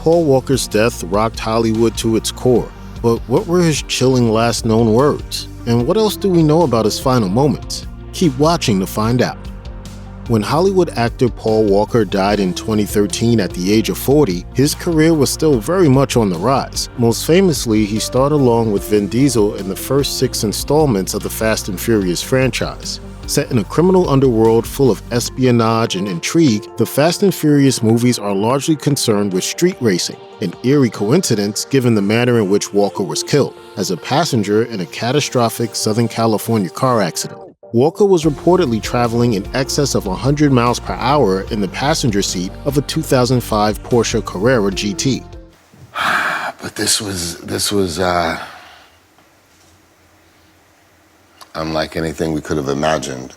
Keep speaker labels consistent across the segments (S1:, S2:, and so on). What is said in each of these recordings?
S1: Paul Walker's death rocked Hollywood to its core, but what were his chilling last known words? And what else do we know about his final moments? Keep watching to find out. When Hollywood actor Paul Walker died in 2013 at the age of 40, his career was still very much on the rise. Most famously, he starred along with Vin Diesel in the first 6 installments of the Fast and Furious franchise. Set in a criminal underworld full of espionage and intrigue, the Fast and Furious movies are largely concerned with street racing, an eerie coincidence given the manner in which Walker was killed, as a passenger in a catastrophic Southern California car accident. Walker was reportedly traveling in excess of 100 miles per hour in the passenger seat of a 2005 Porsche Carrera GT.
S2: But this was unlike anything we could have imagined.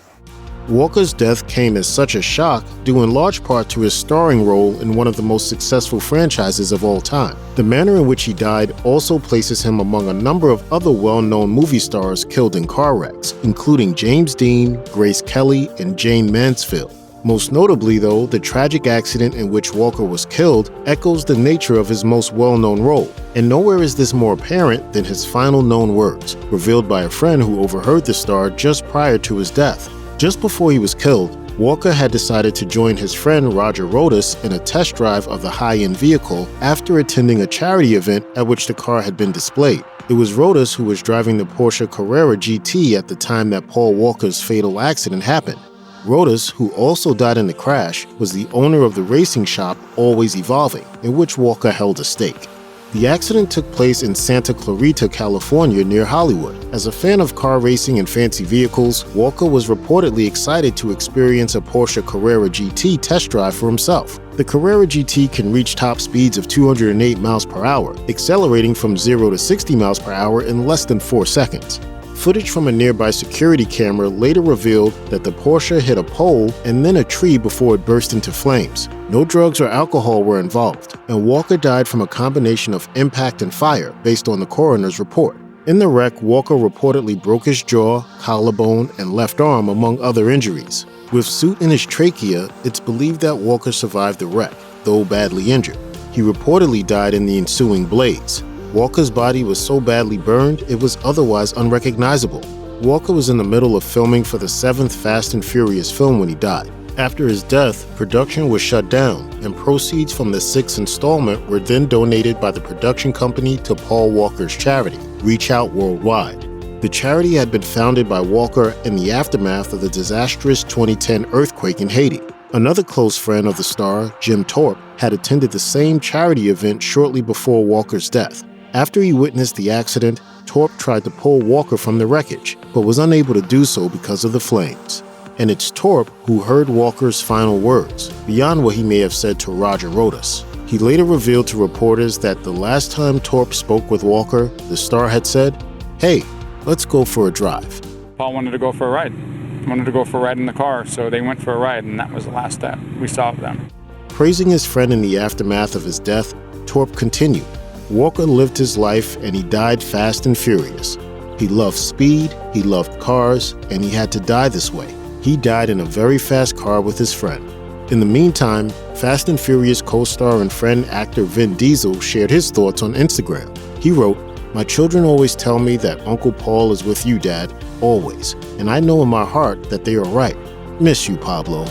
S1: Walker's death came as such a shock due in large part to his starring role in one of the most successful franchises of all time. The manner in which he died also places him among a number of other well-known movie stars killed in car wrecks, including James Dean, Grace Kelly, and Jane Mansfield. Most notably, though, the tragic accident in which Walker was killed echoes the nature of his most well-known role, and nowhere is this more apparent than his final known words, revealed by a friend who overheard the star just prior to his death. Just before he was killed, Walker had decided to join his friend Roger Rodas in a test drive of the high-end vehicle after attending a charity event at which the car had been displayed. It was Rodas who was driving the Porsche Carrera GT at the time that Paul Walker's fatal accident happened. Rodas, who also died in the crash, was the owner of the racing shop Always Evolving, in which Walker held a stake. The accident took place in Santa Clarita, California, near Hollywood. As a fan of car racing and fancy vehicles, Walker was reportedly excited to experience a Porsche Carrera GT test drive for himself. The Carrera GT can reach top speeds of 208 miles per hour, accelerating from 0 to 60 miles per hour in less than 4 seconds. Footage from a nearby security camera later revealed that the Porsche hit a pole and then a tree before it burst into flames. No drugs or alcohol were involved, and Walker died from a combination of impact and fire, based on the coroner's report. In the wreck, Walker reportedly broke his jaw, collarbone, and left arm, among other injuries. With soot in his trachea, it's believed that Walker survived the wreck, though badly injured. He reportedly died in the ensuing blaze. Walker's body was so badly burned, it was otherwise unrecognizable. Walker was in the middle of filming for the 7th Fast and Furious film when he died. After his death, production was shut down, and proceeds from the 6th installment were then donated by the production company to Paul Walker's charity, Reach Out Worldwide. The charity had been founded by Walker in the aftermath of the disastrous 2010 earthquake in Haiti. Another close friend of the star, Jim Thorpe, had attended the same charity event shortly before Walker's death. After he witnessed the accident, Thorpe tried to pull Walker from the wreckage, but was unable to do so because of the flames. And it's Thorpe who heard Walker's final words, beyond what he may have said to Roger Rodas. He later revealed to reporters that the last time Thorpe spoke with Walker, the star had said, "Hey, let's go for a drive."
S3: Paul wanted to go for a ride. Wanted to go for a ride in the car, so they went for a ride, and that was the last that we saw of them.
S1: Praising his friend in the aftermath of his death, Thorpe continued, "Walker lived his life and he died fast and furious. He loved speed, he loved cars, and he had to die this way. He died in a very fast car with his friend." In the meantime, Fast and Furious co-star and friend actor Vin Diesel shared his thoughts on Instagram. He wrote, "My children always tell me that Uncle Paul is with you, Dad, always, and I know in my heart that they are right. Miss you, Pablo."